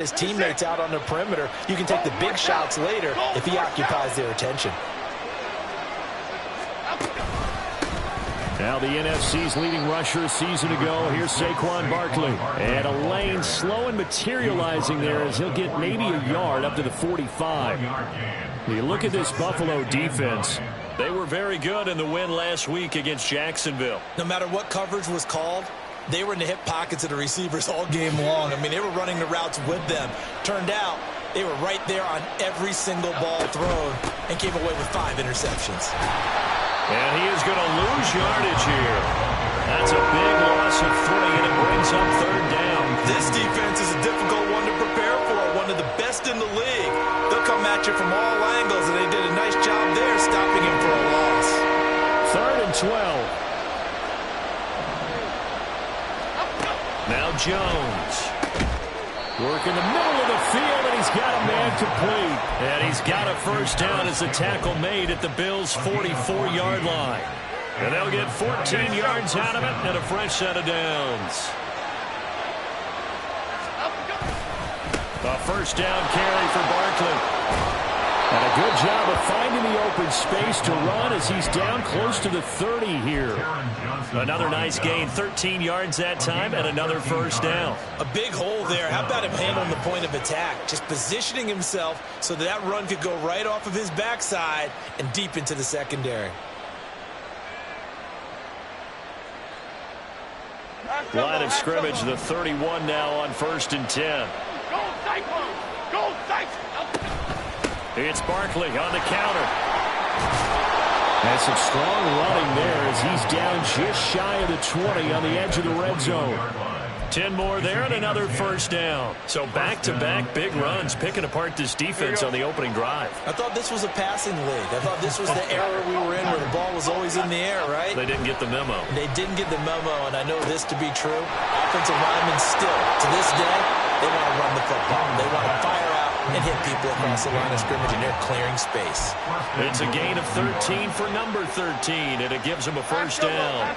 his teammates out on the perimeter. You can take the big shots later if he occupies their attention. Now the NFC's leading rusher a season ago. Here's Saquon Barkley. And a lane slow and materializing there as he'll get maybe a yard up to the 45. You look at this Buffalo defense. They were very good in the win last week against Jacksonville. No matter what coverage was called, they were in the hip pockets of the receivers all game long. I mean, they were running the routes with them. Turned out they were right there on every single ball thrown and came away with 5 interceptions. And he is going to lose yardage here. That's a big loss of 3, and it brings up 3rd down. This defense is a difficult one to prepare for, one of the best in the league. They'll come at you from all angles, and they did a nice job there stopping him for a loss. 3rd and 12. Now Jones. Work in the middle of the field, and he's got a man complete. And he's got a 1st down as the tackle made at the Bills' 44-yard line. And they'll get 14 yards out of it and a fresh set of downs. A 1st down carry for Barkley. And a good job of finding the open space to run as he's down close to the 30 here. Another nice gain, 13 yards that time, and another 1st down. A big hole there. How about him handling the point of attack? Just positioning himself so that run could go right off of his backside and deep into the secondary. Line of scrimmage, the 31 now on 1st and 10. Go Cyclones! Go Cyclones! It's Barkley on the counter. That's some strong running there as he's down just shy of the 20 on the edge of the red zone. 10 more there and another 1st down. So back-to-back big runs, picking apart this defense on the opening drive. I thought this was a passing league. I thought this was the era we were in where the ball was always in the air, right? They didn't get the memo. They didn't get the memo, and I know this to be true. Offensive linemen still, to this day, they want to run the football. They want to fire out and hit people across the line of scrimmage, and they're clearing space. It's a gain of 13 for number 13, and it gives them a 1st down.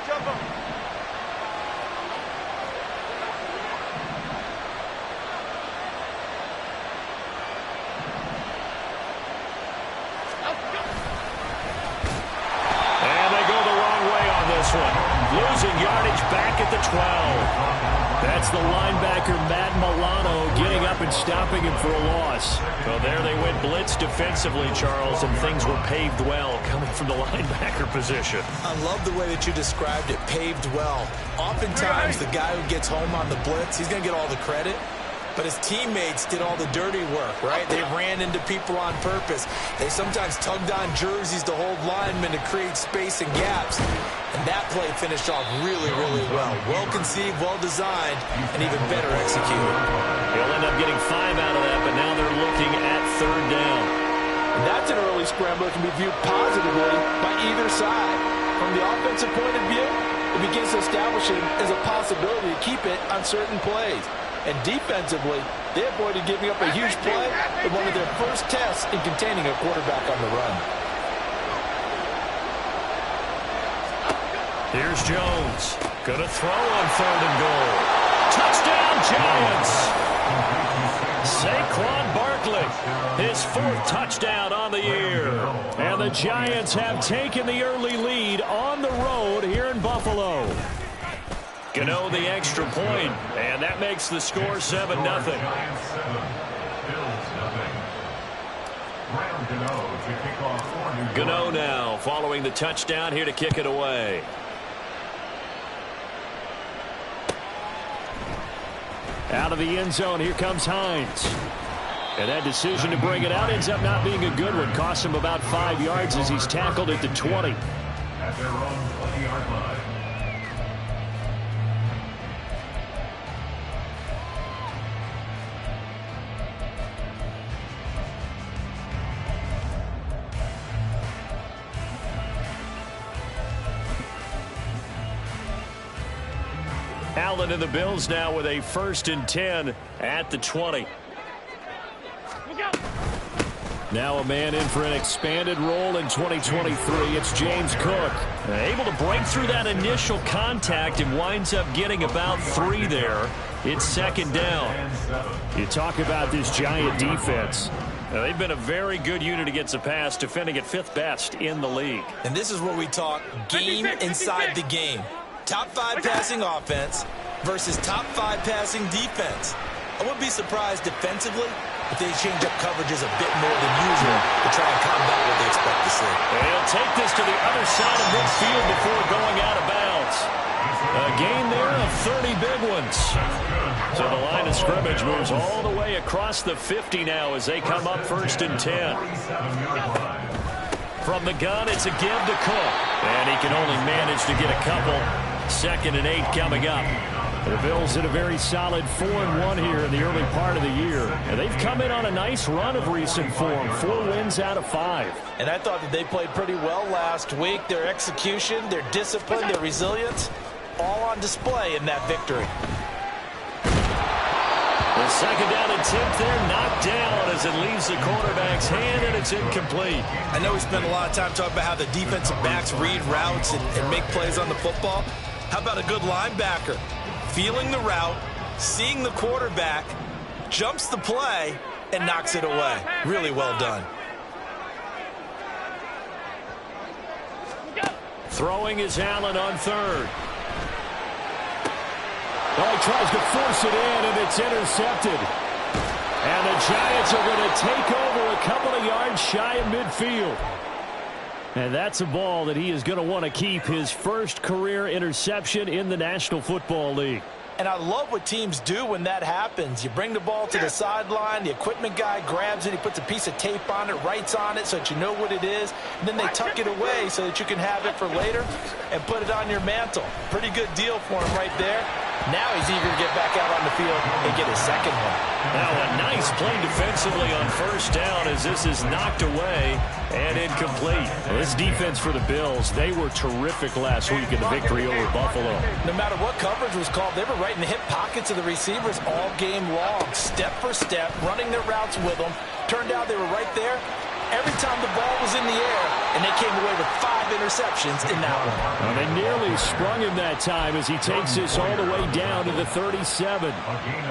Losing yardage back at the 12. That's the linebacker, Matt Milano, getting up and stopping him for a loss. Well, there they went blitz defensively, Charles, and things were paved well coming from the linebacker position. I love the way that you described it, paved well. Oftentimes, the guy who gets home on the blitz, he's going to get all the credit. But his teammates did all the dirty work, right? They ran into people on purpose. They sometimes tugged on jerseys to hold linemen to create space and gaps. And that play finished off really, really well. Well-conceived, well-designed, and even better executed. He'll end up getting 5 out of that, but now they're looking at 3rd down. And that's an early scramble that can be viewed positively by either side. From the offensive point of view, it begins to establish it as a possibility to keep it on certain plays. And defensively, they avoided giving up a huge play in one of their first tests in containing a quarterback on the run. Here's Jones. Gonna throw on 3rd and goal. Touchdown, Giants! Saquon Barkley, his 4th touchdown on the year. And the Giants have taken the early lead on the road here in Buffalo. Gano the extra point, and that makes the score 7-0. Gano now following the touchdown here to kick it away. Out of the end zone, here comes Hines. And that decision to bring it out ends up not being a good one. Costs him about 5 yards as he's tackled at the 20. At their own 20-yard line. Allen and the Bills now with a 1st and 10 at the 20. Now a man in for an expanded role in 2023. It's James Cook. Able to break through that initial contact and winds up getting about 3 there. It's second down. You talk about this Giant defense. They've been a very good unit against the pass, defending at 5th best in the league. And this is where we talk game inside the game. Top 5 passing offense versus top 5 passing defense. I wouldn't be surprised defensively if they change up coverages a bit more than usual to try and combat what they expect to see. They'll take this to the other side of midfield before going out of bounds. A gain there of 30 big ones. So the line of scrimmage moves all the way across the 50 now as they come up 1st and 10. From the gun, it's a give to Cook. And he can only manage to get a couple. 2nd and 8 coming up. The Bills in a very solid 4-1 here in the early part of the year. And they've come in on a nice run of recent form. 4 wins out of 5. And I thought that they played pretty well last week. Their execution, their discipline, their resilience, all on display in that victory. The 2nd down and 10th there, knocked down as it leaves the quarterback's hand, and it's incomplete. I know we spent a lot of time talking about how the defensive backs read routes and make plays on the football. How about a good linebacker? Feeling the route, seeing the quarterback, jumps the play, and knocks it away. Really well done. Throwing is Allen on 3rd. Oh, he tries to force it in, and it's intercepted. And the Giants are going to take over a couple of yards shy of midfield. And that's a ball that he is going to want to keep, his first career interception in the National Football League. And I love what teams do when that happens. You bring the ball to the sideline, the equipment guy grabs it, he puts a piece of tape on it, writes on it so that you know what it is, and then they tuck it away so that you can have it for later and put it on your mantle. Pretty good deal for him right there. Now he's eager to get back out on the field and get his second one. Now a nice play defensively on 1st down as this is knocked away and incomplete. Well, this defense for the Bills, they were terrific last week in the victory over Buffalo. No matter what coverage was called, they were right in the hip pockets of the receivers all game long, step for step, running their routes with them. Turned out they were right there every time the ball was in the air, and they came away with 5 interceptions in that one. Well, they nearly sprung him that time as he takes this all the way down to the 37.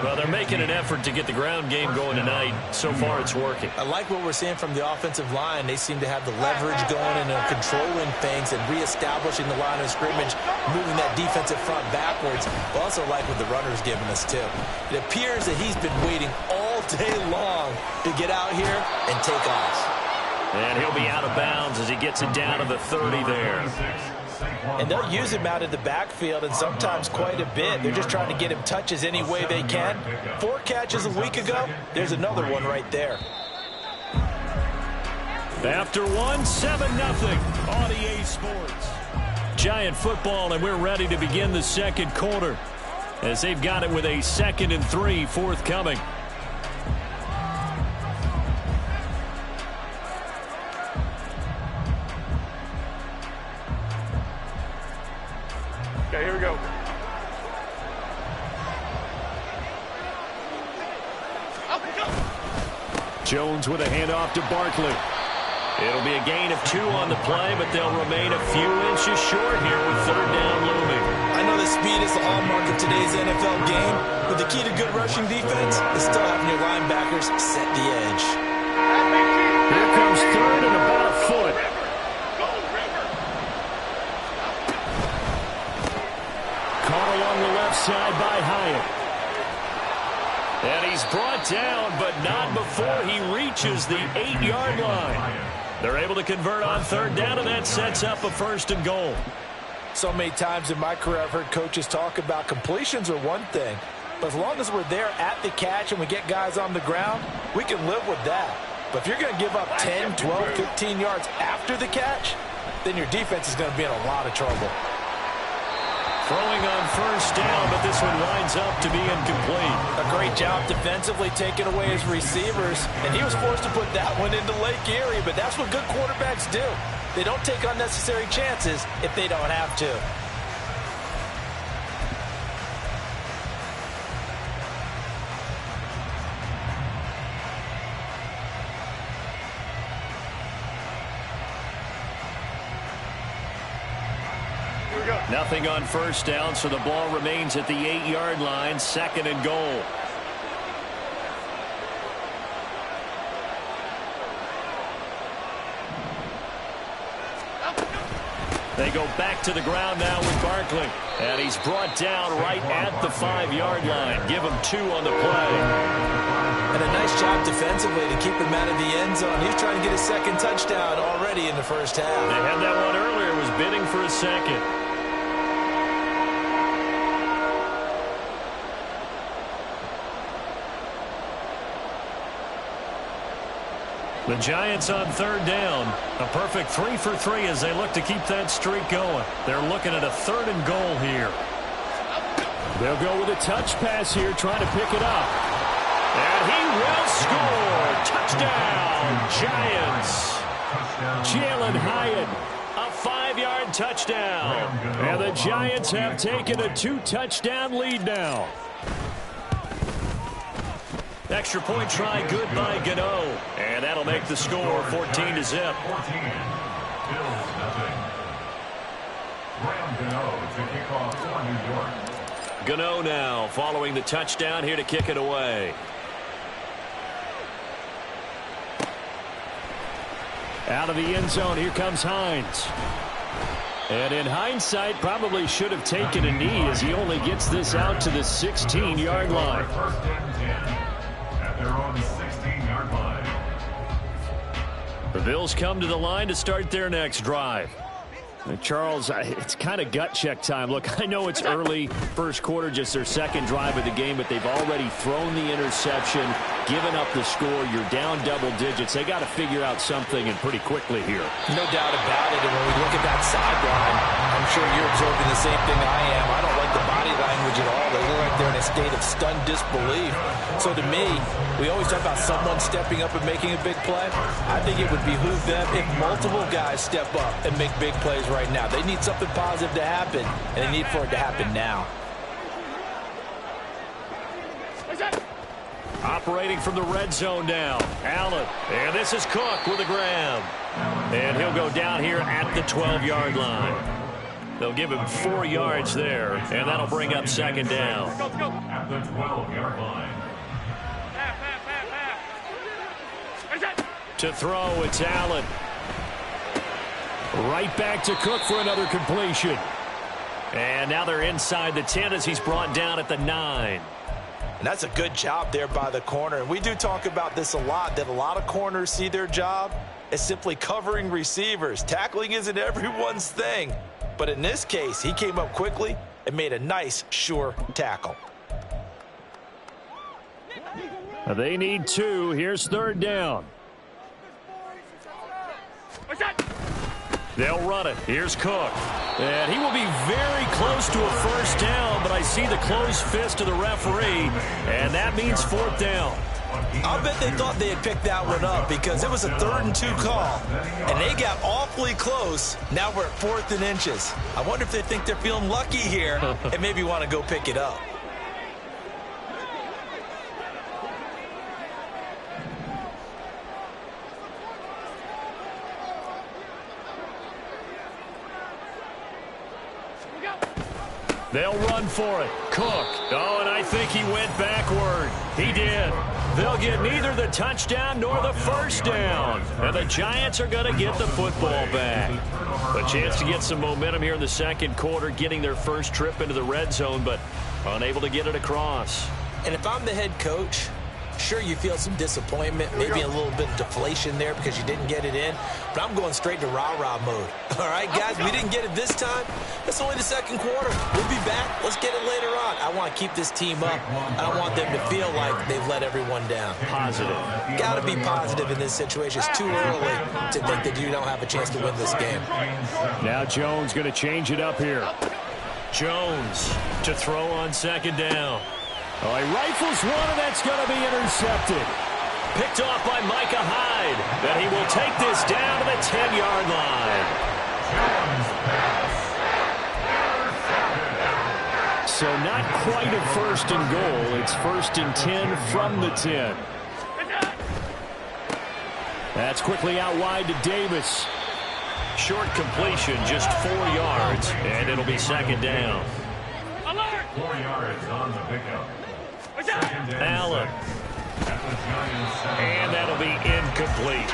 Well, they're making an effort to get the ground game going tonight. So far, it's working. I like what we're seeing from the offensive line. They seem to have the leverage going and are controlling things and reestablishing the line of scrimmage, moving that defensive front backwards. I also like what the runner's giving us, too. It appears that he's been waiting all day long to get out here and take off. And he'll be out of bounds as he gets it down to the 30 there. And they'll use him out of the backfield, and sometimes quite a bit. They're just trying to get him touches any way they can. 4 catches a week ago. There's another one right there. After 1, 7-0 on EA Sports. Giant football, and we're ready to begin the second quarter as they've got it with a 2nd and 3 forthcoming. Okay, here we go. Jones with a handoff to Barkley. It'll be a gain of 2 on the play, but they'll remain a few inches short here with 3rd down looming. I know that speed is the hallmark of today's NFL game, but the key to good rushing defense is still having your linebackers set the edge. Here comes 3rd and about a foot. Caught along the left side by Hyatt. And he's brought down, but not before he reaches the 8-yard line. They're able to convert on 3rd down, and that sets up a 1st and goal. So many times in my career I've heard coaches talk about completions are one thing, but as long as we're there at the catch and we get guys on the ground, we can live with that. But if you're going to give up 10, 12, 15 yards after the catch, then your defense is going to be in a lot of trouble. Throwing on 1st down, but this one winds up to be incomplete. A great job defensively taking away his receivers, and he was forced to put that one into Lake Erie, but that's what good quarterbacks do. They don't take unnecessary chances if they don't have to. Here we Nothing on first down, so the ball remains at the 8-yard line, 2nd and goal. They go back to the ground now with Barkley. And he's brought down right at the 5-yard line. Give him 2 on the play. And a nice job defensively to keep him out of the end zone. He's trying to get his 2nd touchdown already in the first half. They had that one earlier, was bidding for a 2nd. The Giants on 3rd down. A perfect 3 for 3 as they look to keep that streak going. They're looking at a 3rd and goal here. They'll go with a touch pass here, trying to pick it up. And he will score. Touchdown, Giants. Jalen Hyatt, a 5-yard touchdown. And the Giants have taken a 2-touchdown lead now. Extra point try good by Gano. And that'll make the score 14-0. Gano now following the touchdown here to kick it away. Out of the end zone, here comes Hines. And in hindsight, probably should have taken a knee as he only gets this out to the 16-yard line. Their own 16-yard line. The Bills come to the line to start their next drive. Charles, it's kind of gut check time. Look, I know it's early, first quarter, just their 2nd drive of the game, but they've already thrown the interception, given up the score. You're down double digits. They got to figure out something, and pretty quickly here. No doubt about it. And when we look at that sideline, I'm sure you're observing the same thing I am. I don't like the body language at all. They look like they're in a state of stunned disbelief. So to me, we always talk about someone stepping up and making a big play. I think it would behoove them if multiple guys step up and make big plays right now. They need something positive to happen, and they need for it to happen now. Operating from the red zone now. Allen. And this is Cook with a grab. And he'll go down here at the 12-yard line. They'll give him 4 yards there, and that'll bring up 2nd down. At the 12-yard line. To throw, it's Allen. Right back to Cook for another completion. And now they're inside the 10 as he's brought down at the 9. And that's a good job there by the corner. And we do talk about this a lot, that a lot of corners see their job as simply covering receivers. Tackling isn't everyone's thing. But in this case, he came up quickly and made a nice, sure tackle. They need 2. Here's 3rd down. They'll run it. Here's Cook. And he will be very close to a first down, but I see the closed fist of the referee, and that means 4th down. I'll bet they thought they had picked that one up because it was a 3rd and 2 call, and they got awfully close. Now we're at 4th and inches. I wonder if they think they're feeling lucky here and maybe want to go pick it up. They'll run for it. Cook. Oh, and I think he went backward. He did. They'll get neither the touchdown nor the first down. And the Giants are going to get the football back. A chance to get some momentum here in the 2nd quarter, getting their first trip into the red zone, but unable to get it across. And if I'm the head coach, sure, you feel some disappointment, maybe a little bit of deflation there because you didn't get it in, but I'm going straight to rah-rah mode. All right, guys, we didn't get it this time. It's only the 2nd quarter. We'll be back. Let's get it later on. I want to keep this team up. I don't want them to feel like they've let everyone down. Positive. Got to be positive in this situation. It's too early to think that you don't have a chance to win this game. Now Jones going to change it up here. Jones to throw on 2nd down. Oh, he rifles one, and that's going to be intercepted. Picked off by Micah Hyde. And he will take this down to the 10-yard line. So not quite a 1st and goal. It's 1st and 10 from the 10. That's quickly out wide to Davis. short completion, just 4 yards, and it'll be second down. 4 yards on the pickup. Allen. And that'll be incomplete.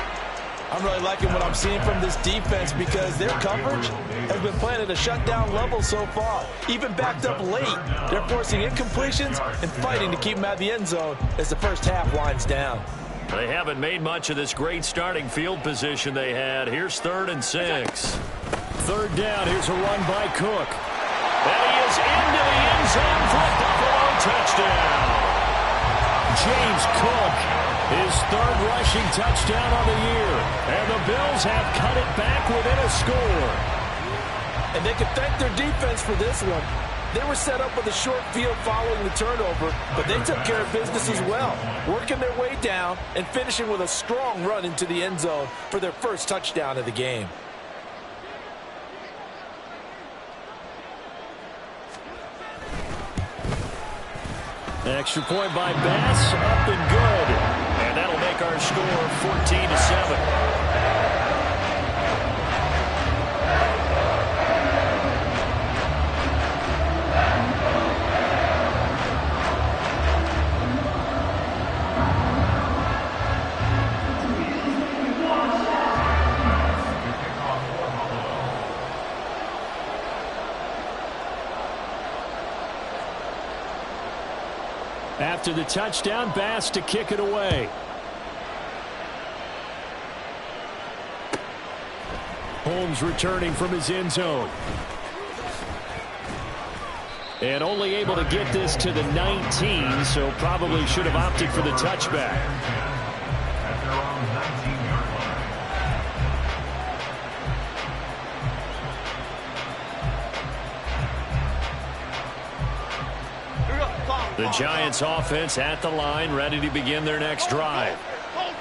I'm really liking what I'm seeing from this defense because their coverage has been playing at a shutdown level so far. Even backed up late, they're forcing incompletions and fighting to keep them out of the end zone as the first half winds down. They haven't made much of this great starting field position they had. Here's 3rd and 6. 3rd down. Here's a run by Cook. And he is into the end zone for a Buffalo touchdown. James Cook, his 3rd rushing touchdown on the year. And the Bills have cut it back within a score. And they can thank their defense for this one. They were set up with a short field following the turnover, but they took care of business as well, working their way down and finishing with a strong run into the end zone for their first touchdown of the game. Extra point by Bass, up and good. And that'll make our score 14-7. After the touchdown, Bass to kick it away. Holmes returning from his end zone. And only able to get this to the 19, so probably should have opted for the touchback. At their own 19-yard line. The Giants offense at the line, ready to begin their next drive.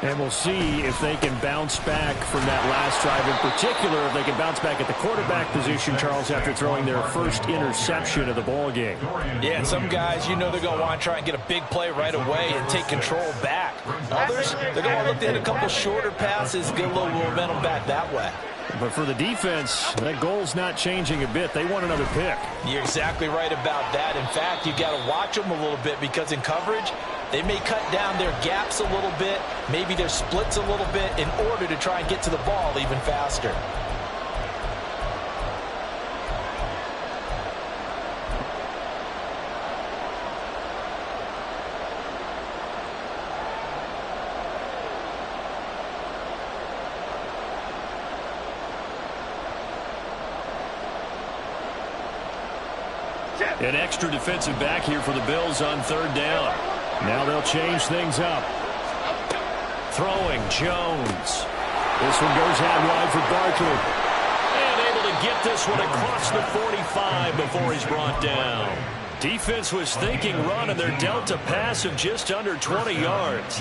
And we'll see if they can bounce back from that last drive, in particular if they can bounce back at the quarterback position, Charles, after throwing their first interception of the ball game. Yeah, and some guys, you know they're going to want to try and get a big play right away and take control back. Others, they're going to want to look at a couple shorter passes, get a little momentum back that way. But for the defense, that goal's not changing a bit. They want another pick. You're exactly right about that. In fact, you got to watch them a little bit because in coverage, they may cut down their gaps a little bit, maybe their splits a little bit in order to try and get to the ball even faster. An extra defensive back here for the Bills on 3rd down. Now they'll change things up. Throwing Jones. This one goes out wide for Barkley. And able to get this one across the 45 before he's brought down. Defense was thinking run, and they're dealt a pass of just under 20 yards.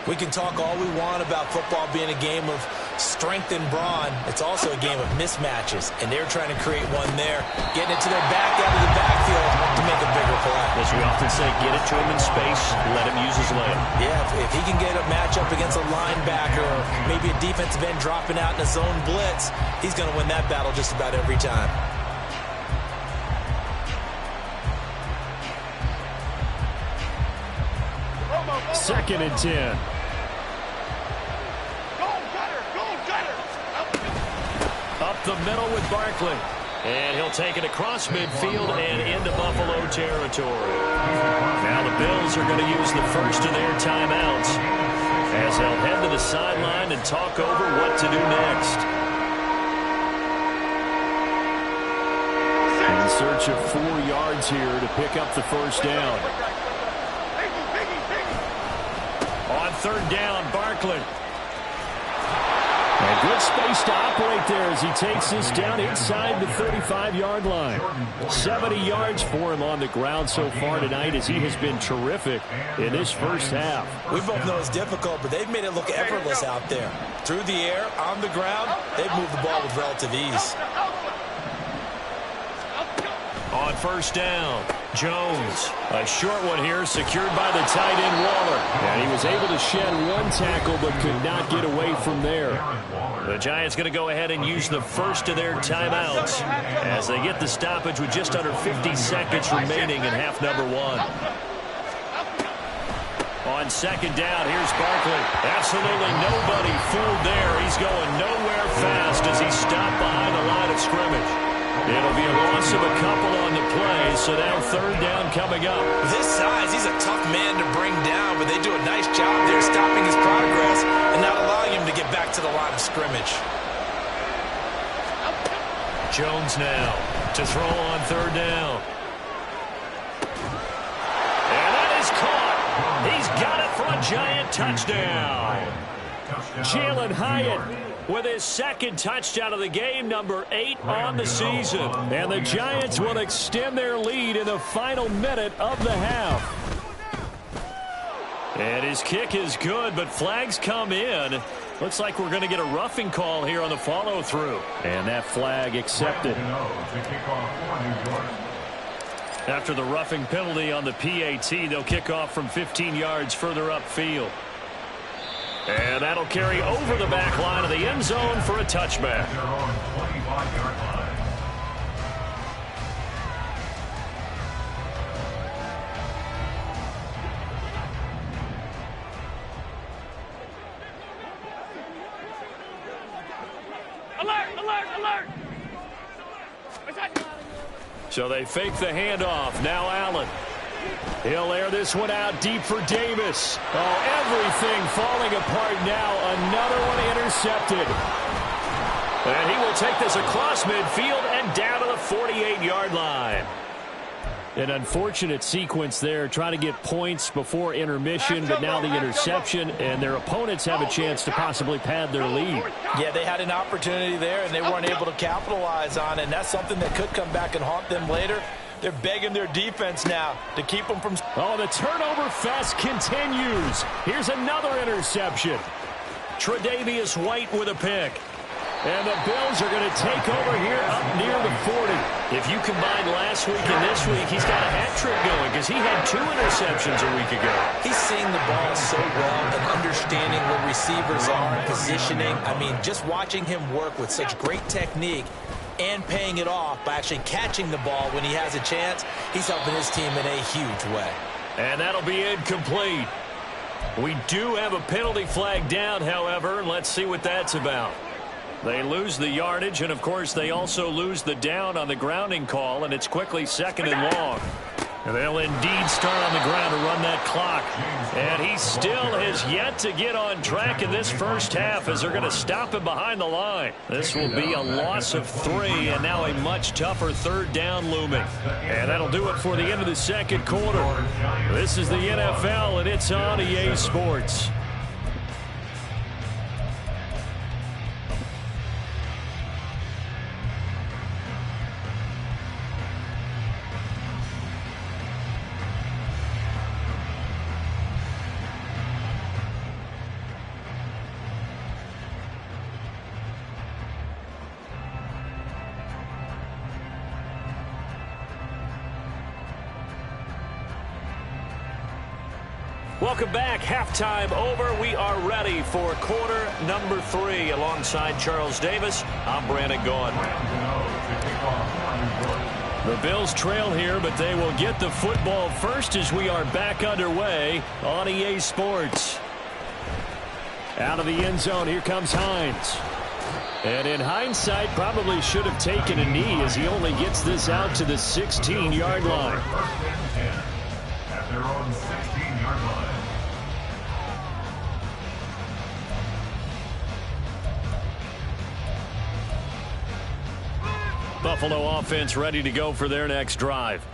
We can talk all we want about football being a game of strength and brawn. It's also a game of mismatches, and they're trying to create one there, getting it to their back out of the backfield to make a bigger play. As we often say, get it to him in space, let him use his leg. Yeah, if he can get a matchup against a linebacker or maybe a defensive end dropping out in a zone blitz, he's going to win that battle just about every time. Second and 10. Up the middle with Barkley. And he'll take it across midfield and into Buffalo territory. Now the Bills are going to use the first of their timeouts as they'll head to the sideline and talk over what to do next. In search of 4 yards here to pick up the first down. On 3rd down, Barkley. A good space to operate there as he takes this down inside the 35-yard line. 70 yards for him on the ground so far tonight as he has been terrific in this first half. We both know it's difficult, but they've made it look effortless out there. Through the air, on the ground, they've moved the ball with relative ease. On 1st down. Jones, a short one here, secured by the tight end Waller. And he was able to shed one tackle but could not get away from there. The Giants going to go ahead and use the first of their timeouts as they get the stoppage with just under 50 seconds remaining in half number one. On second down, here's Barkley. Absolutely nobody fooled there. He's going nowhere fast as he's stopped behind the line of scrimmage. It'll be a loss of a couple on the play, so now third down coming up. With his size, he's a tough man to bring down, but they do a nice job there stopping his progress and not allowing him to get back to the line of scrimmage. Jones now to throw on third down. And that is caught. He's got it for a Giant touchdown. Jalen Hyatt with his second touchdown of the game, number 8 on the season. And the Giants will extend their lead in the final minute of the half. And his kick is good, but flags come in. Looks like we're going to get a roughing call here on the follow-through. And that flag accepted. After the roughing penalty on the PAT, they'll kick off from 15 yards further upfield. And that'll carry over the back line of the end zone for a touchback. Alert! Alert! Alert! So they fake the handoff. Now Allen. He'll air this one out deep for Davis. Oh, everything falling apart now. Another one intercepted. And he will take this across midfield and down to the 48-yard line. An unfortunate sequence there, trying to get points before intermission, but now the interception, and their opponents have a chance to possibly pad their lead. Yeah, they had an opportunity there, and they weren't able to capitalize on it, and that's something that could come back and haunt them later. They're begging their defense now to keep them from... Oh, the turnover fest continues. Here's another interception. Tre'Davious White with a pick. And the Bills are going to take over here up near the 40. If you combine last week and this week, he's got a hat trick going because he had 2 interceptions a week ago. He's seeing the ball so well and understanding where receivers are and positioning. I mean, just watching him work with such great technique and paying it off by actually catching the ball when he has a chance, he's helping his team in a huge way. And that'll be incomplete. We do have a penalty flag down, however, and let's see what that's about. They lose the yardage, and, of course, they also lose the down on the grounding call, and it's quickly second and long. And they'll indeed start on the ground to run that clock. And he still has yet to get on track in this first half as they're going to stop him behind the line. This will be a loss of 3, and now a much tougher third down looming. And that'll do it for the end of the second quarter. This is the NFL, and it's on EA Sports. Welcome back. Halftime over. We are ready for quarter number 3. Alongside Charles Davis, I'm Brandon Gaudin. The Bills trail here, but they will get the football first as we are back underway on EA Sports. Out of the end zone, here comes Hines. And in hindsight, probably should have taken a knee as he only gets this out to the 16-yard line. At their own 16-yard line. Buffalo offense ready to go for their next drive.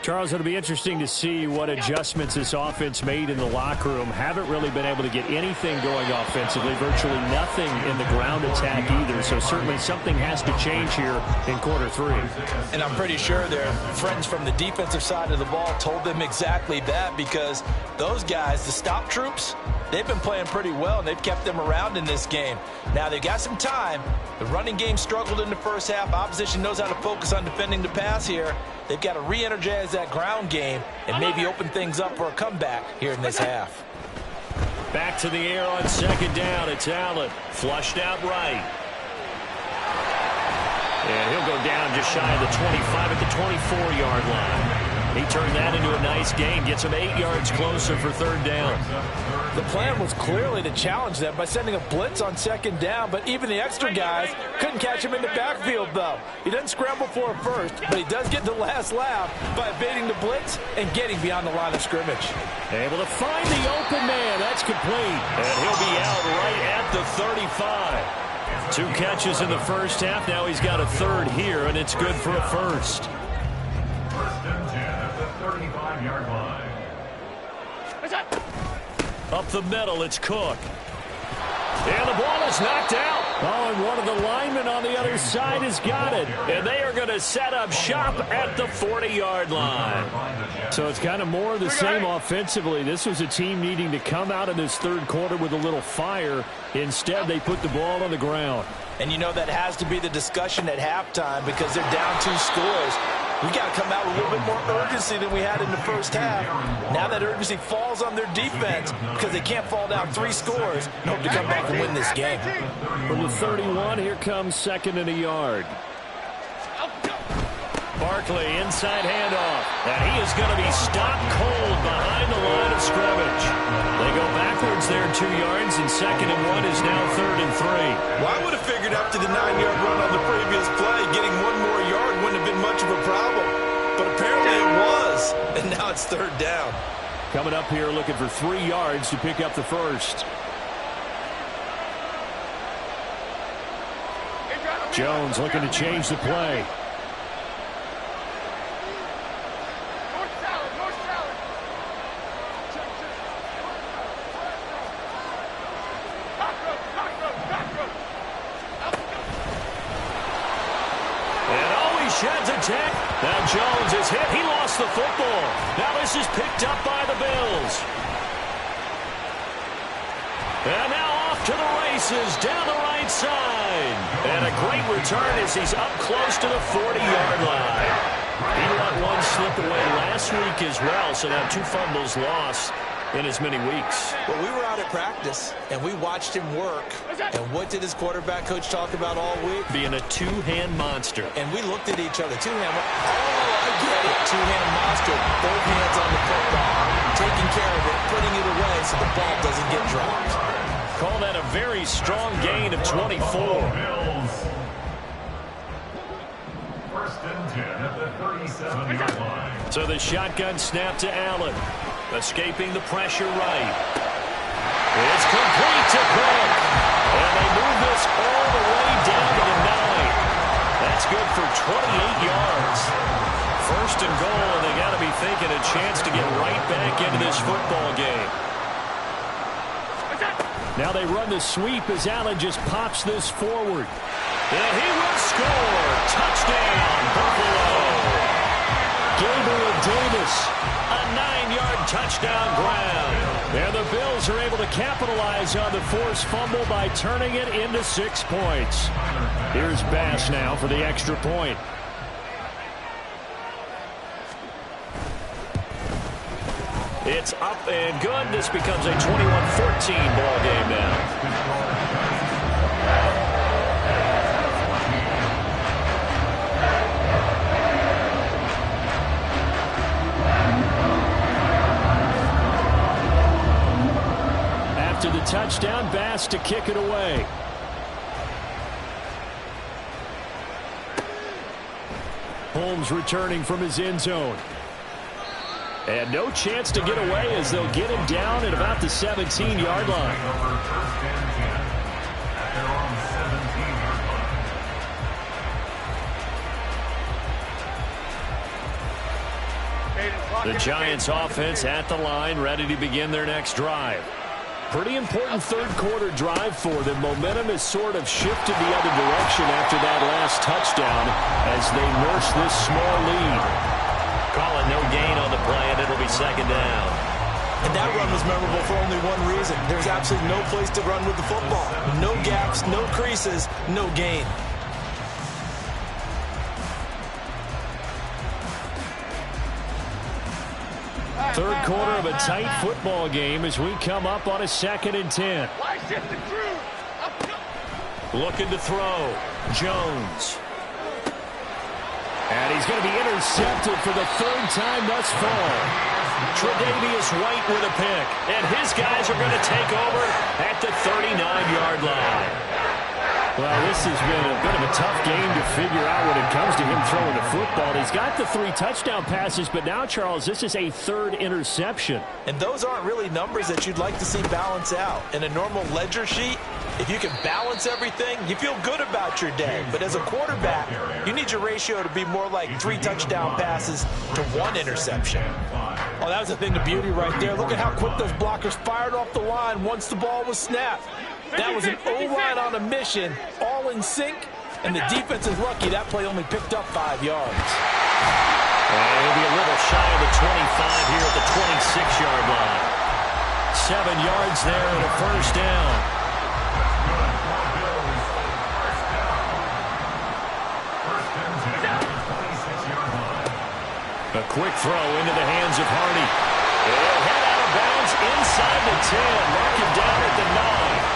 Charles, it'll be interesting to see what adjustments this offense made in the locker room. Haven't really been able to get anything going offensively, virtually nothing in the ground attack either. So certainly something has to change here in quarter 3. And I'm pretty sure their friends from the defensive side of the ball told them exactly that, because those guys, the stop troops, they've been playing pretty well, and they've kept them around in this game. Now, they've got some time. The running game struggled in the first half. Opposition knows how to focus on defending the pass here. They've got to re-energize that ground game and maybe open things up for a comeback here in this half. Back to the air on second down. It's Allen. Flushed out right. And he'll go down just shy of the 25 at the 24-yard line. He turned that into a nice gain. Gets him 8 yards closer for third down. The plan was clearly to challenge them by sending a blitz on second down, but even the extra guys couldn't catch him in the backfield, though. He doesn't scramble for a first, but he does get the last laugh by evading the blitz and getting beyond the line of scrimmage. Able to find the open man. That's complete. And he'll be out right at the 35. 2 catches in the first half. Now he's got a third here, and it's good for a first. First and 10 at the 35-yard line. Up the middle, it's Cook. And the ball is knocked out. Oh, and one of the linemen on the other side has got it. And they are going to set up shop at the 40-yard line. So it's kind of more of the same offensively. This was a team needing to come out in this third quarter with a little fire. Instead, they put the ball on the ground. And you know that has to be the discussion at halftime because they're down 2 scores. We got to come out with a little bit more urgency than we had in the first half. Now that urgency falls on their defense because they can't fall down 3 scores and hope to come back and win this game. From the 31, here comes second and a yard. Barkley, inside handoff. And he is going to be stopped cold behind the line of scrimmage. They go backwards there 2 yards, and second and 1 is now third and 3. Well, I would have figured after the 9-yard run on the previous play, getting 1 more yard wouldn't have been much of a problem. But apparently it was, and now it's third down. Coming up here looking for 3 yards to pick up the first. Jones looking to change the play. Sheds attack. Now Jones is hit. He lost the football. Now this is picked up by the Bills. And now off to the races down the right side. And a great return as he's up close to the 40-yard line. He let one slip away last week as well, so now 2 fumbles lost in as many weeks. Well, we were out at practice, and we watched him work. And what did his quarterback coach talk about all week? Being a 2-hand monster. And we looked at each other. 2-hand. Oh, I get it. 2-hand monster. Both hands on the football. Taking care of it, putting it away so the ball doesn't get dropped. Call that a very strong gain of 24. Bills. First and 10 at the 37-yard line. So the shotgun snap to Allen. Escaping the pressure right. It's complete to Cook. And they move this all the way down to the 9. That's good for 28 yards. First and goal, and they got to be thinking a chance to get right back into this football game. Now they run the sweep as Allen just pops this forward. And he will score. Touchdown, Buffalo. Gabriel Davis. A 9-yard touchdown ground. And the Bills are able to capitalize on the forced fumble by turning it into 6 points. Here's Bass now for the extra point. It's up and good. This becomes a 21-14 ball game now. After the touchdown, Bass to kick it away. Holmes returning from his end zone. And no chance to get away as they'll get him down at about the 17-yard line. The Giants offense at the line, ready to begin their next drive. Pretty important third quarter drive for them. Momentum has sort of shifted the other direction after that last touchdown as they nurse this small lead. Calling no gain on the play, and it'll be second down. And that run was memorable for only one reason. There's absolutely no place to run with the football. No gaps, no creases, no gain. Third quarter of a tight football game as we come up on a 2nd and 10. Looking to throw. Jones. And he's going to be intercepted for the 3rd time thus far. Tre'Davious White with a pick. And his guys are going to take over at the 39-yard line. Well, this has been a bit of a tough game to figure out when it comes to him throwing the football. He's got the 3 touchdown passes, but now, Charles, this is a 3rd interception. And those aren't really numbers that you'd like to see balance out. In a normal ledger sheet, if you can balance everything, you feel good about your day. But as a quarterback, you need your ratio to be more like 3 touchdown passes to 1 interception. Oh, that was a thing of beauty right there. Look at how quick those blockers fired off the line once the ball was snapped. That was an O-line on a mission, all in sync, and the defense is lucky that play only picked up 5 yards. He'll be a little shy of the 25 here at the 26-yard line. 7 yards there and a 1st down. A quick throw into the hands of Hardy. He'll head out of bounds inside the 10. Mark him down at the 9.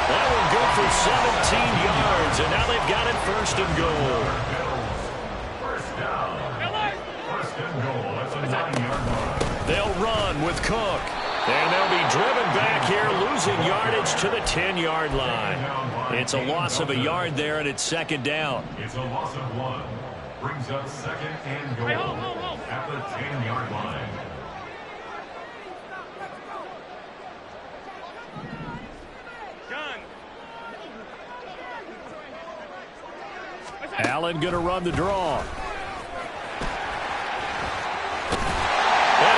That one good for 17 yards, and now they've got it 1st and goal. First down. First and goal at the 9-yard line. They'll run with Cook, and they'll be driven back here, losing yardage to the 10-yard line. It's a loss of a yard there, and it's 2nd down. It's a loss of 1. Brings up 2nd and goal at the 10-yard line. Allen going to run the draw. And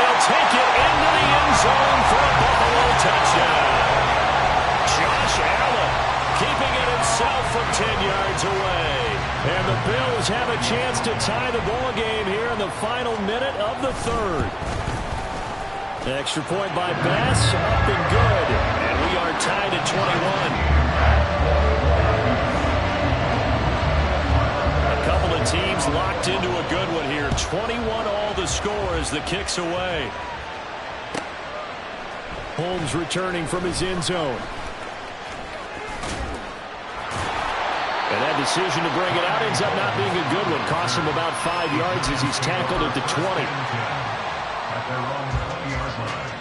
he'll take it into the end zone for a Buffalo touchdown. Josh Allen keeping it himself from 10 yards away. And the Bills have a chance to tie the ball game here in the final minute of the 3rd. Extra point by Bass, up and good. And we are tied at 21. Couple of teams locked into a good one here. 21 all the score as the kick's away. Holmes returning from his end zone. And that decision to bring it out ends up not being a good one. Costs him about 5 yards as he's tackled at the 20. At their own 20-yard line.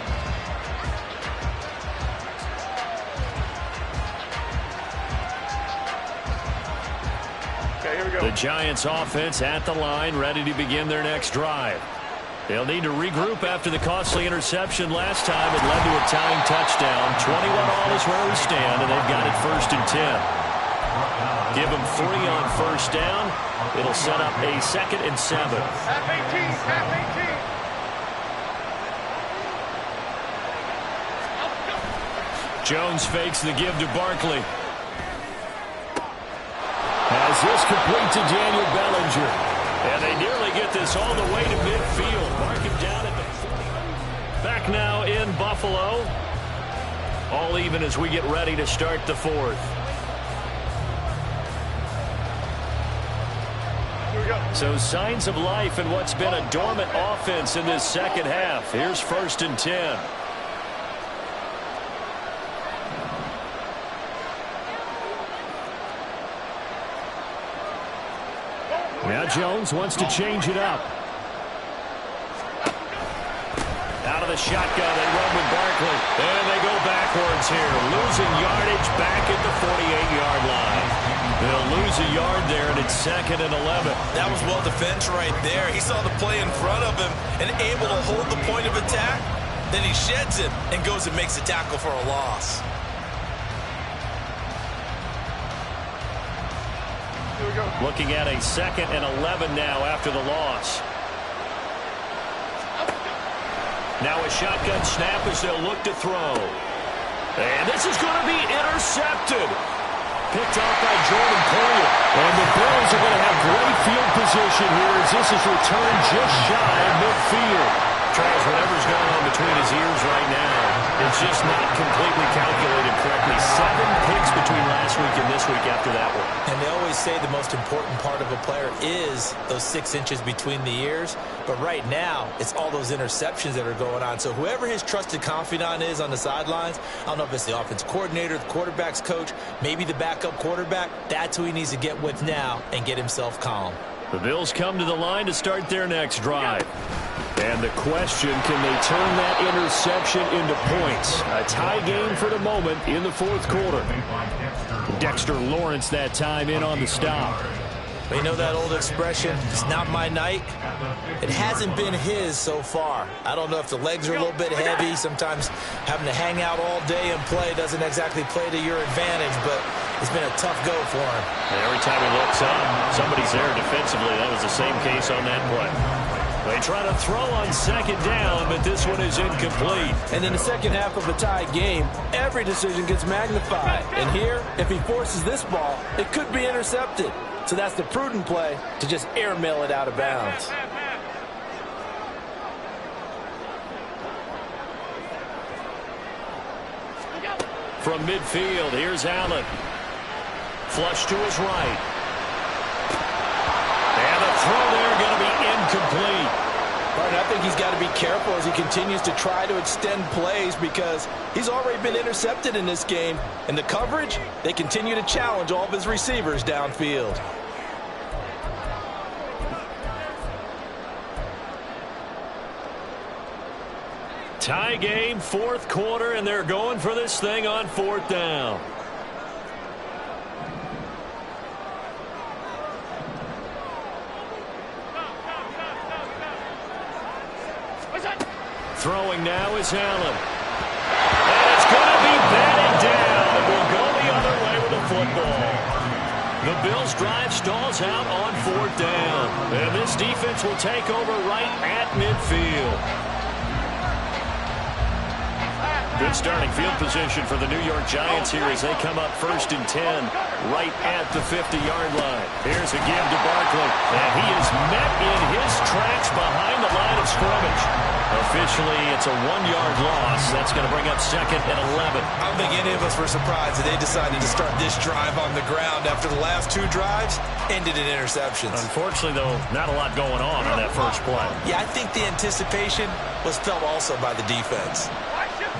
The Giants offense at the line, ready to begin their next drive. They'll need to regroup after the costly interception last time. It led to a tying touchdown. 21 all is where we stand, and they've got it 1st and 10. Give them 3 on 1st down. It'll set up a 2nd and 7. Half 18, half 18. Jones fakes the give to Barkley. As this complete to Daniel Bellinger. And they nearly get this all the way to midfield. Mark him down at the 40. Back now in Buffalo. All even as we get ready to start the 4th. So signs of life in what's been a dormant offense in this 2nd half. Here's 1st and 10. Now Jones wants to change it up. Out of the shotgun, they run with Barkley. And they go backwards here. Losing yardage back at the 48-yard line. They'll lose a yard there, and it's 2nd and 11. That was well defense right there. He saw the play in front of him and able to hold the point of attack. Then he sheds him and goes and makes a tackle for a loss. Looking at a 2nd and 11 now after the loss. Now a shotgun snap as they'll look to throw. And this is going to be intercepted. Picked off by Jordan Poyer. And the Bills are going to have great field position here as this is returned just shy of midfield. Charles, whatever's going on between his ears right now, it's just not completely calculated correctly. 7 picks between last week and this week after that one. And and they always say the most important part of a player is those 6 inches between the ears. But right now, it's all those interceptions that are going on. So whoever his trusted confidant is on the sidelines, I don't know if it's the offense coordinator, the quarterback's coach, maybe the backup quarterback, that's who he needs to get with now and get himself calm. The Bills come to the line to start their next drive. And the question, can they turn that interception into points? A tie game for the moment in the fourth quarter. Dexter Lawrence that time in on the stop. You know that old expression, it's not my night? It hasn't been his so far. I don't know if the legs are a little bit heavy. Sometimes having to hang out all day and play doesn't exactly play to your advantage, but it's been a tough go for him. And every time he looks up, somebody's there defensively. That was the same case on that play. They try to throw on second down, but this one is incomplete. And in the second half of a tied game, every decision gets magnified. And here, if he forces this ball, it could be intercepted. So that's the prudent play to just airmail it out of bounds. From midfield, here's Allen. Flush to his right. And the throw there going to be incomplete. Right, I think he's got to be careful as he continues to try to extend plays because he's already been intercepted in this game. And the coverage, they continue to challenge all of his receivers downfield. Tie game, fourth quarter, and they're going for this thing on fourth down. Throwing now is Allen. And it's going to be batted down. It will go the other way with the football. The Bills' drive stalls out on fourth down. And this defense will take over right at midfield. Good starting field position for the New York Giants here as they come up 1st and 10 right at the 50-yard line. Here's a give to Barkley, and he is met in his tracks behind the line of scrimmage. Officially, it's a 1-yard loss. That's going to bring up 2nd and 11. I don't think any of us were surprised that they decided to start this drive on the ground after the last 2 drives ended in interceptions. Unfortunately, though, not a lot going on that first play. Yeah, I think the anticipation was felt also by the defense.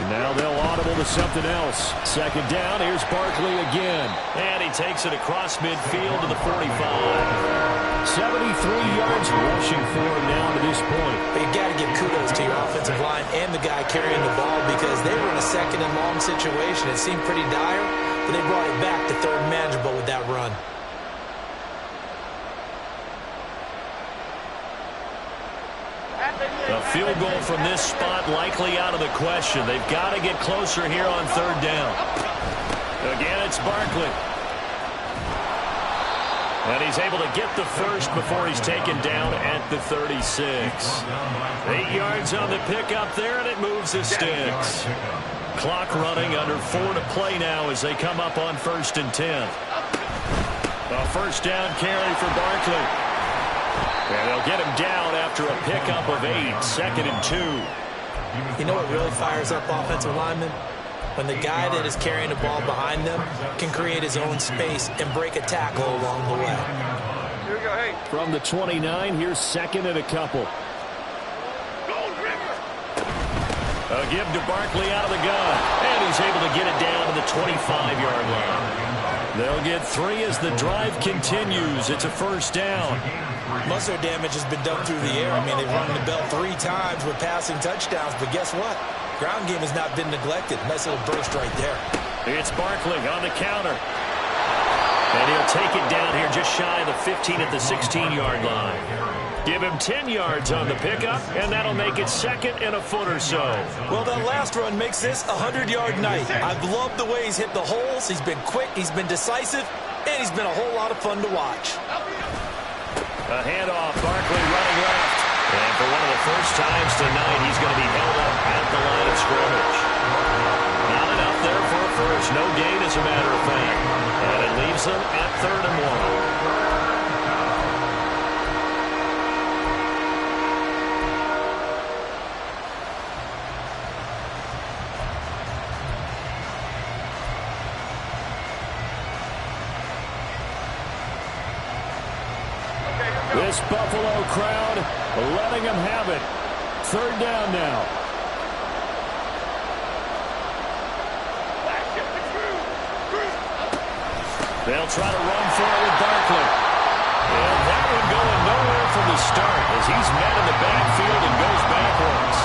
Now they'll audible to something else. 2nd down, here's Barkley again. And he takes it across midfield to the 45. 73 yards rushing for him now to this point. But you got to give kudos to your offensive line and the guy carrying the ball because they were in a 2nd and long situation. It seemed pretty dire, but they brought it back to 3rd and manageable with that run. A field goal from this spot likely out of the question. They've got to get closer here on 3rd down. Again, it's Barkley. And he's able to get the first before he's taken down at the 36. 8 yards on the pickup there, and it moves the sticks. Clock running, under 4 to play now as they come up on 1st and 10. A 1st down carry for Barkley. And they'll get him down after a pickup of 8, 2nd and 2. You know what really fires up offensive linemen? When the guy that is carrying the ball behind them can create his own space and break a tackle along the way. Here we go, hey. From the 29, here's 2nd and a couple. A give to Barkley out of the gun. And he's able to get it down to the 25-yard line. They'll get 3 as the drive continues. It's a 1st down. Most of their damage has been done through the air. I mean, they've rung the bell 3 times with passing touchdowns, but guess what? Ground game has not been neglected. Nice little burst right there. It's Barkley on the counter. And he'll take it down here just shy of the 15 at the 16-yard line. Give him 10 yards on the pickup, and that'll make it 2nd and a foot or so. Well, that last run makes this a 100-yard night. I've loved the way he's hit the holes. He's been quick, he's been decisive, and he's been a whole lot of fun to watch. A handoff, Barkley running left. And for one of the first times tonight, he's going to be held up at the line of scrimmage. Not enough there for a first. No gain, as a matter of fact. And it leaves them at 3rd and 1. This Buffalo crowd letting them have it. Third down now. They'll try to run for it with Barkley. And that one going nowhere from the start as he's met in the backfield and goes backwards.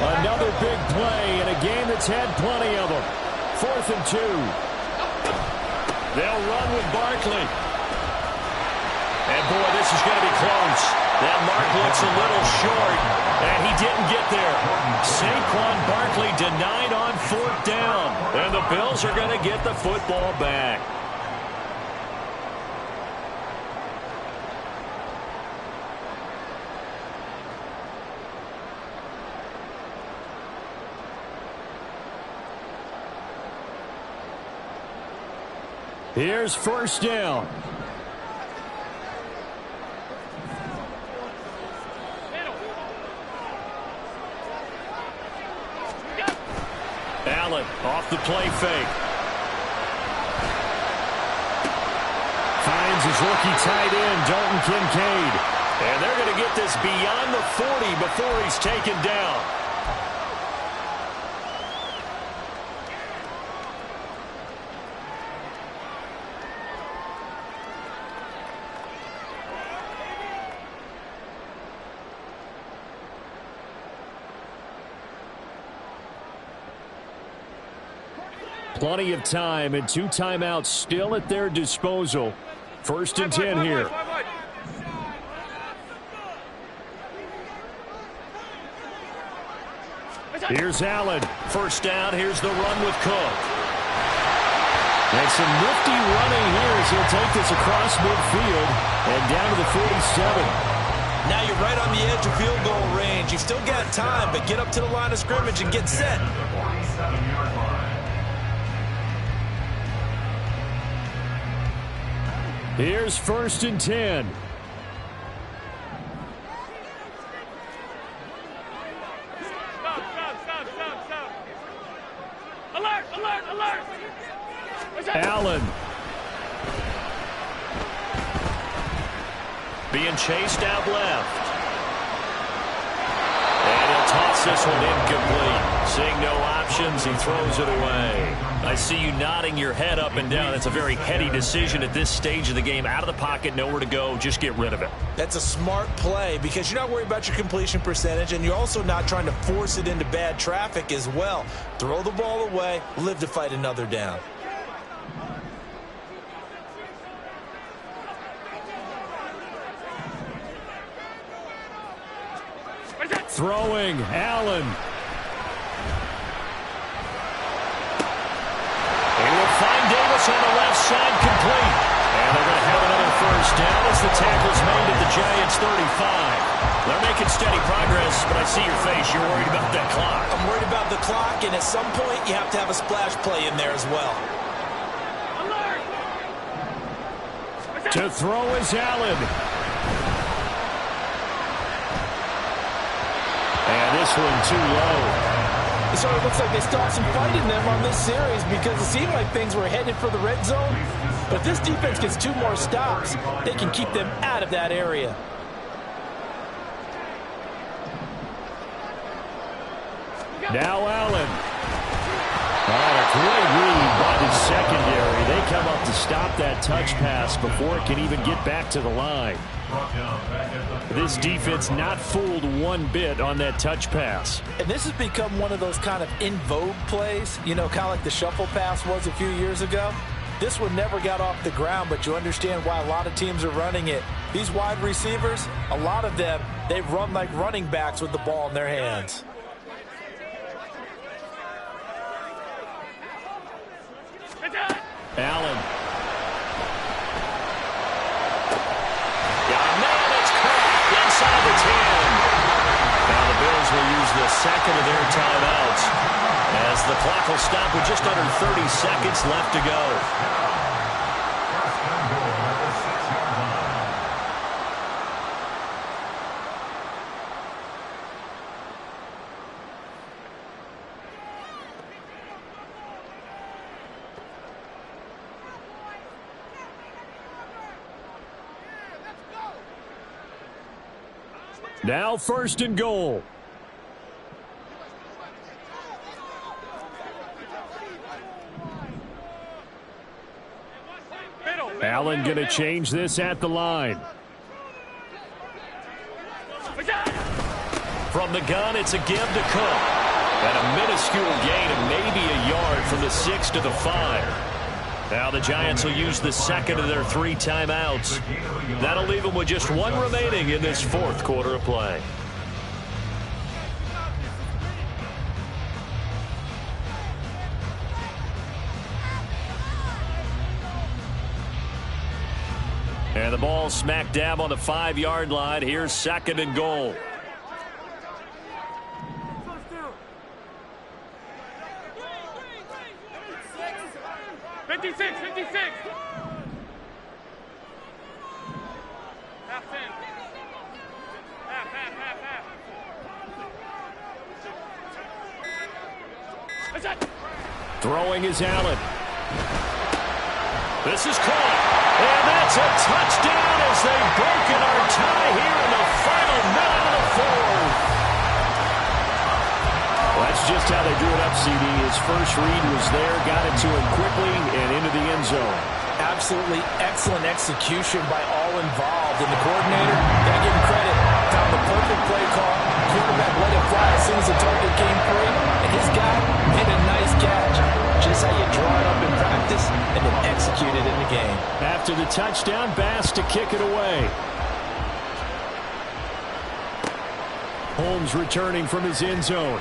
Another big play in a game that's had plenty of them. 4th and 2. They'll run with Barkley. And boy, this is going to be close. That mark looks a little short, and he didn't get there. Saquon Barkley denied on 4th down, and the Bills are going to get the football back. Here's 1st down. Allen off the play fake. Finds his rookie tight end, Dalton Kincaid. And they're going to get this beyond the 40 before he's taken down. Plenty of time and 2 timeouts still at their disposal. 1st and 10 here. Here's Allen. 1st down. Here's the run with Cook. And some nifty running here as he'll take this across midfield and down to the 47. Now you're right on the edge of field goal range. You've still got time, but get up to the line of scrimmage and get set. Here's 1st and 10. Stop. Alert. Allen. Being chased out left. And he'll toss this one incomplete. Seeing no options, he throws it away. I see you nodding your head up and down. That's a very heady decision at this stage of the game. Out of the pocket, nowhere to go. Just get rid of it. That's a smart play because you're not worried about your completion percentage, and you're also not trying to force it into bad traffic as well. Throw the ball away, live to fight another down. Throwing, Allen. He will find Davis on the left side, complete. And they're going to have another 1st down as the tackle's made at the Giants' 35. They're making steady progress, but I see your face. You're worried about that clock. I'm worried about the clock, and at some point, you have to have a splash play in there as well. To throw is Allen. And this one too low. So it looks like they stopped some fight in them on this series because it seemed like things were headed for the red zone. But if this defense gets 2 more stops, they can keep them out of that area. Now Allen. A great read by the secondary. They come up to stop that touch pass before it can even get back to the line. This defense not fooled one bit on that touch pass. And this has become one of those kind of in vogue plays, you know, kind of like the shuffle pass was a few years ago. This one never got off the ground, but you understand why a lot of teams are running it. These wide receivers, a lot of them, they run like running backs with the ball in their hands. Allen. Got a man that's caught inside the 10. Now the Bills will use the second of their timeouts as the clock will stop with just under 30 seconds left to go. Now 1st and goal. Allen going to change this at the line. From the gun, it's a give to Cook. And a minuscule gain of maybe a yard from the 6 to the 5. Now the Giants will use the second of their 3 timeouts. That'll leave them with just 1 remaining in this 4th quarter of play. And the ball smack dab on the 5-yard line. Here's 2nd and goal. Throwing is Allen. This is caught. And that's a touchdown as they've broken our tie here in the final minute of the 4th. Well, that's just how they drew it up, CD. His first read was there, got it to him quickly and into the end zone. Absolutely excellent execution by all involved. And the coordinator, gotta give him credit, found the perfect play call. Quarterback let it fly as soon as the target came free. And his guy made a nice catch. Just how you draw it up in practice and then execute it in the game. After the touchdown, Bass to kick it away. Holmes returning from his end zone.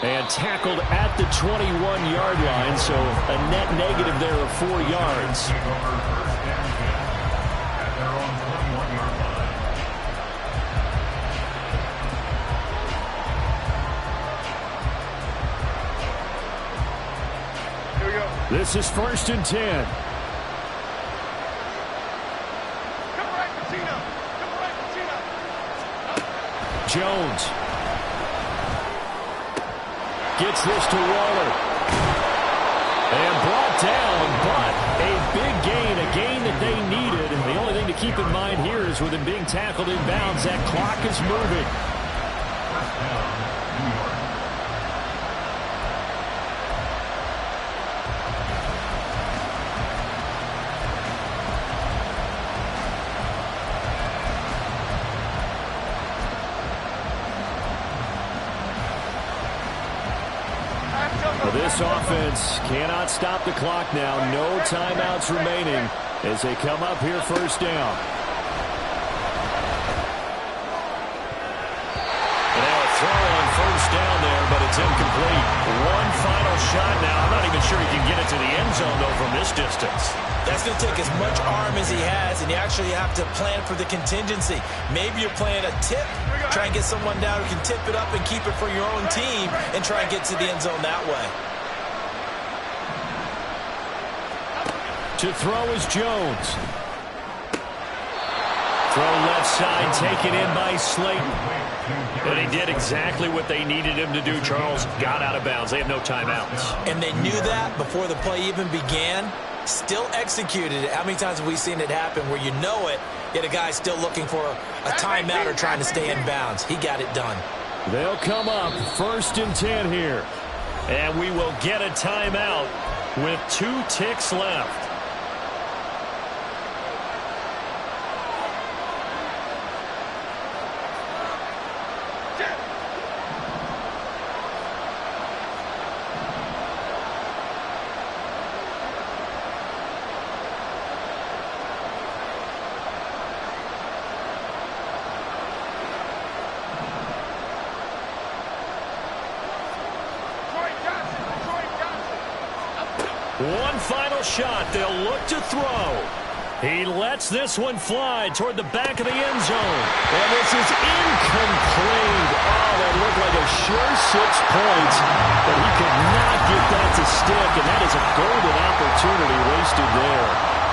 And tackled at the 21-yard line, so a net negative there of 4 yards. This is 1st and 10. Jones gets this to Waller. And brought down, but a big gain, a gain that they needed. And the only thing to keep in mind here is with him being tackled in bounds, that clock is moving. This offense cannot stop the clock now. No timeouts remaining as they come up here 1st down. And now a throw on 1st down there, but it's incomplete. One final shot now. I'm not even sure he can get it to the end zone, though, from this distance. That's going to take as much arm as he has, and you actually have to plan for the contingency. Maybe you're playing a tip, try and get someone down who can tip it up and keep it for your own team and try and get to the end zone that way. To throw is Jones. Throw left side, taken in by Slayton. And he did exactly what they needed him to do, Charles. Got out of bounds. They have no timeouts. And they knew that before the play even began. Still executed it. How many times have we seen it happen where you know it, yet a guy's still looking for a timeout or trying to stay in bounds? He got it done. They'll come up 1st and 10 here. And we will get a timeout with 2 ticks left. One final shot. They'll look to throw. He lets this one fly toward the back of the end zone. And this is incomplete. Oh, that looked like a sure 6 points, but he could not get that to stick, and that is a golden opportunity wasted there.